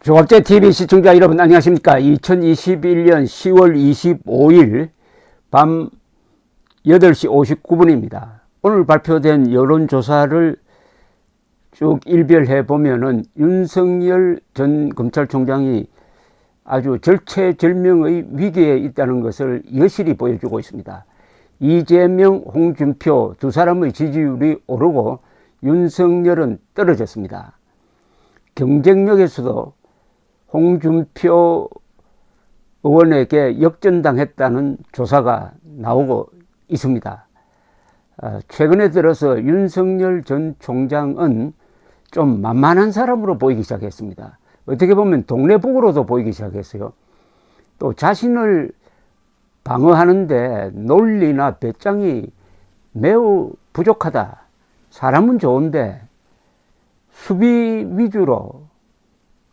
조갑제 TV 시청자 여러분 안녕하십니까? 2021년 10월 25일 밤 8시 59분입니다. 오늘 발표된 여론조사를 쭉 일별해 보면은 윤석열 전 검찰총장이 아주 절체절명의 위기에 있다는 것을 여실히 보여주고 있습니다. 이재명, 홍준표 두 사람의 지지율이 오르고 윤석열은 떨어졌습니다. 경쟁력에서도 홍준표 의원에게 역전당했다는 조사가 나오고 있습니다. 최근에 들어서 윤석열 전 총장은 좀 만만한 사람으로 보이기 시작했습니다. 어떻게 보면 동네북으로도 보이기 시작했어요. 또 자신을 방어하는데 논리나 배짱이 매우 부족하다. 사람은 좋은데 수비 위주로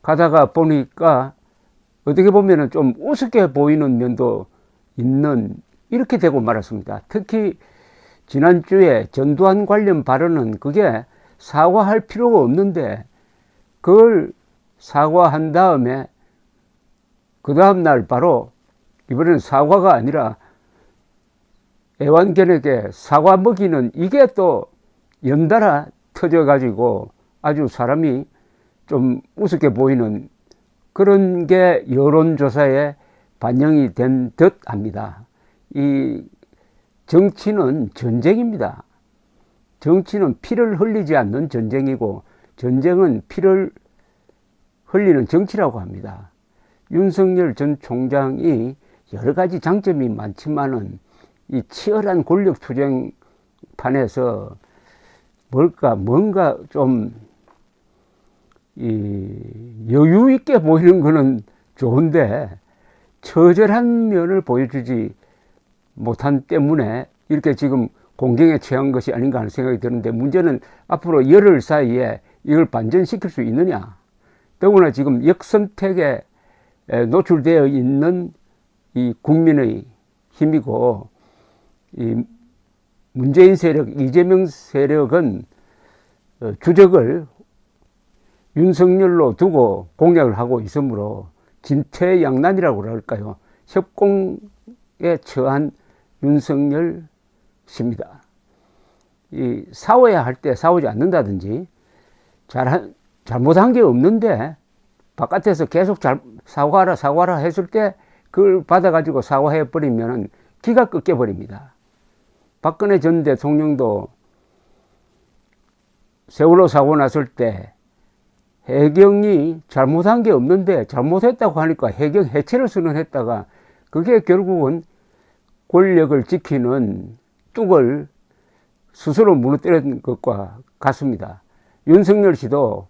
가다가 보니까 어떻게 보면 좀 우습게 보이는 면도 있는, 이렇게 되고 말았습니다. 특히 지난주에 전두환 관련 발언은 그게 사과할 필요가 없는데 그걸 사과한 다음에 그 다음날 바로 이번에는 사과가 아니라 애완견에게 사과 먹이는, 이게 또 연달아 터져가지고 아주 사람이 좀 우습게 보이는 그런 게 여론조사에 반영이 된 듯 합니다. 이 정치는 전쟁입니다. 정치는 피를 흘리지 않는 전쟁이고 전쟁은 피를 흘리는 정치라고 합니다. 윤석열 전 총장이 여러 가지 장점이 많지만은 이 치열한 권력 투쟁판에서 뭔가 좀 여유 있게 보이는 거는 좋은데 처절한 면을 보여주지 못한 때문에 이렇게 지금 공경에 처한 것이 아닌가 하는 생각이 드는데, 문제는 앞으로 열흘 사이에 이걸 반전시킬 수 있느냐. 더구나 지금 역선택에 노출되어 있는 이 국민의 힘이고 이 문재인 세력, 이재명 세력은 주적을 윤석열로 두고 공약을 하고 있으므로 진퇴양난이라고 할까요? 협공에 처한 윤석열 씨입니다. 이 싸워야 할 때 싸우지 않는다든지 잘못한 게 없는데 바깥에서 계속 사과하라 했을 때 그걸 받아가지고 사과해버리면 기가 꺾여버립니다. 박근혜 전 대통령도 세월호 사고 났을 때 해경이 잘못한 게 없는데 잘못했다고 하니까 해경 해체를 선언했다가 그게 결국은 권력을 지키는 뚝을 스스로 무너뜨린 것과 같습니다. 윤석열 씨도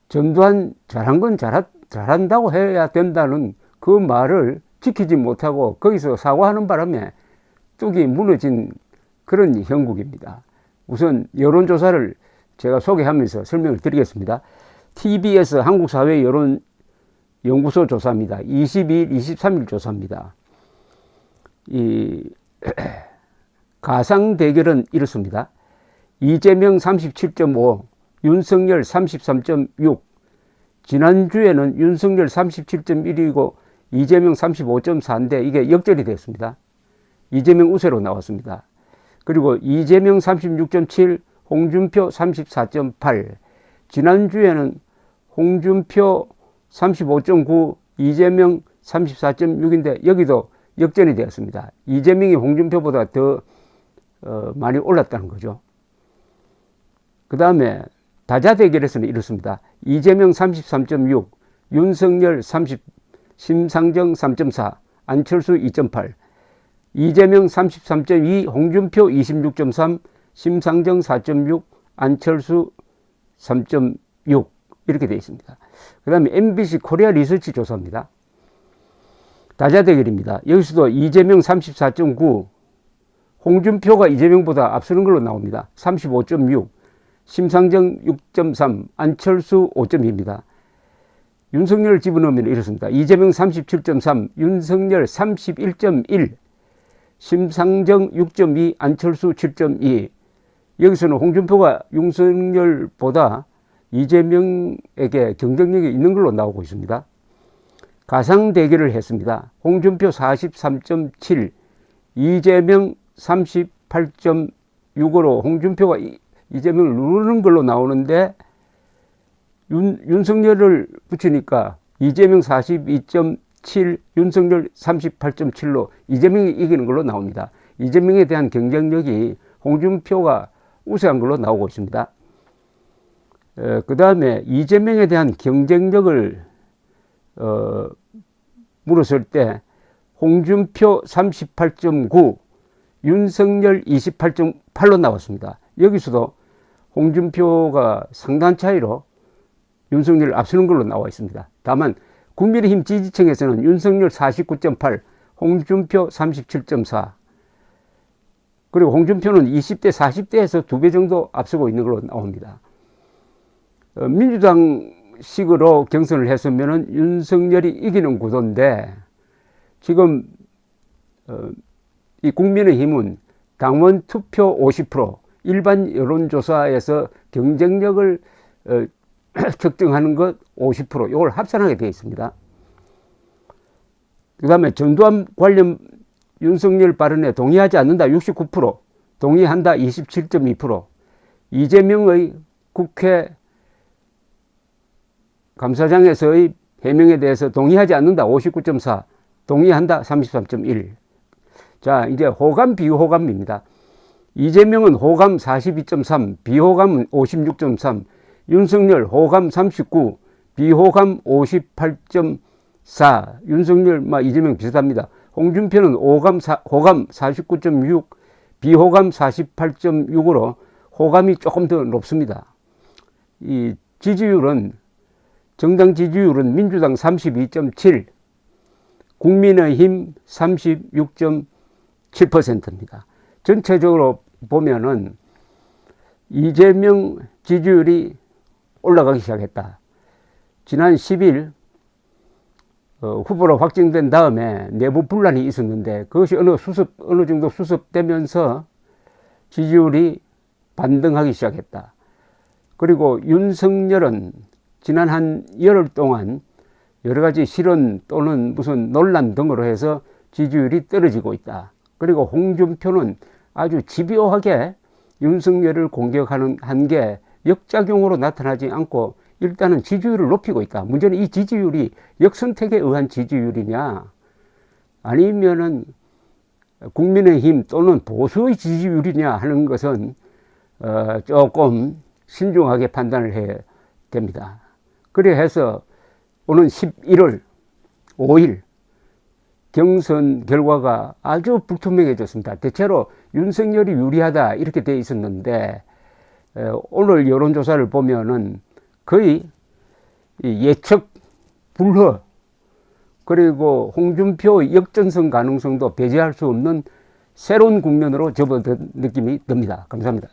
전두환 잘한 건 잘한다고 해야 된다는 그 말을 지키지 못하고 거기서 사과하는 바람에 뚝이 무너진 그런 형국입니다. 우선 여론조사를 제가 소개하면서 설명을 드리겠습니다. TBS 한국사회여론연구소 조사입니다. 22일, 23일 조사입니다. 이 가상 대결은 이렇습니다. 이재명 37.5, 윤석열 33.6. 지난주에는 윤석열 37.1이고 이재명 35.4인데 이게 역전이 됐습니다. 이재명 우세로 나왔습니다. 그리고 이재명 36.7, 홍준표 34.8. 지난주에는 홍준표 35.9, 이재명 34.6인데 여기도 역전이 되었습니다. 이재명이 홍준표보다 더 많이 올랐다는 거죠. 그 다음에 다자대결에서는 이렇습니다. 이재명 33.6, 윤석열 30, 심상정 3.4, 안철수 2.8, 이재명 33.2, 홍준표 26.3, 심상정 4.6, 안철수 3.6 이렇게 되어 있습니다. 그 다음에 MBC 코리아 리서치 조사입니다. 다자대결입니다. 여기서도 이재명 34.9, 홍준표가 이재명보다 앞서는 걸로 나옵니다. 35.6, 심상정 6.3, 안철수 5.2입니다. 윤석열을 집어넣으면 이렇습니다. 이재명 37.3, 윤석열 31.1, 심상정 6.2, 안철수 7.2. 여기서는 홍준표가 윤석열보다 이재명에게 경쟁력이 있는 걸로 나오고 있습니다. 가상 대결을 했습니다. 홍준표 43.7, 이재명 38.6으로 홍준표가 이재명을 누르는 걸로 나오는데 윤석열을 붙이니까 이재명 42.7, 윤석열 38.7로 이재명이 이기는 걸로 나옵니다. 이재명에 대한 경쟁력이 홍준표가 우세한 걸로 나오고 있습니다. 그 다음에 이재명에 대한 경쟁력을 물었을 때 홍준표 38.9, 윤석열 28.8로 나왔습니다. 여기서도 홍준표가 상당 차이로 윤석열을 앞서는 걸로 나와 있습니다. 다만 국민의힘 지지층에서는 윤석열 49.8, 홍준표 37.4, 그리고 홍준표는 20대, 40대에서 2배 정도 앞서고 있는 걸로 나옵니다. 민주당식으로 경선을 했으면 윤석열이 이기는 구도인데 지금 이 국민의힘은 당원 투표 50%, 일반 여론조사에서 경쟁력을 측정하는 것 50%, 이걸 합산하게 되어 있습니다. 그 다음에 전두환 관련 윤석열 발언에 동의하지 않는다 69%, 동의한다 27.2%, 이재명의 국회 감사장에서의 해명에 대해서 동의하지 않는다 59.4, 동의한다 33.1. 자, 이제 호감 비호감입니다. 이재명은 호감 42.3, 비호감은 56.3, 윤석열 호감 39, 비호감 58.4, 윤석열 이재명 비슷합니다. 홍준표는 호감 49.6, 비호감 48.6으로 호감이 조금 더 높습니다. 이 지지율은, 정당 지지율은 민주당 32.7, 국민의힘 36.7%입니다. 전체적으로 보면은 이재명 지지율이 올라가기 시작했다. 지난 10일 후보로 확정된 다음에 내부 분란이 있었는데 그것이 어느 정도 수습되면서 지지율이 반등하기 시작했다. 그리고 윤석열은 지난 한 열흘 동안 여러 가지 실언 또는 무슨 논란 등으로 해서 지지율이 떨어지고 있다. 그리고 홍준표는 아주 집요하게 윤석열을 공격하는 한 게 역작용으로 나타나지 않고 일단은 지지율을 높이고 있다. 문제는 이 지지율이 역선택에 의한 지지율이냐 아니면은 국민의힘 또는 보수의 지지율이냐 하는 것은 조금 신중하게 판단을 해야 됩니다. 그래 해서 오는 11월 5일 경선 결과가 아주 불투명해졌습니다. 대체로 윤석열이 유리하다 이렇게 돼 있었는데 오늘 여론조사를 보면은 거의 예측 불허 그리고 홍준표 역전승 가능성도 배제할 수 없는 새로운 국면으로 접어든 느낌이 듭니다. 감사합니다.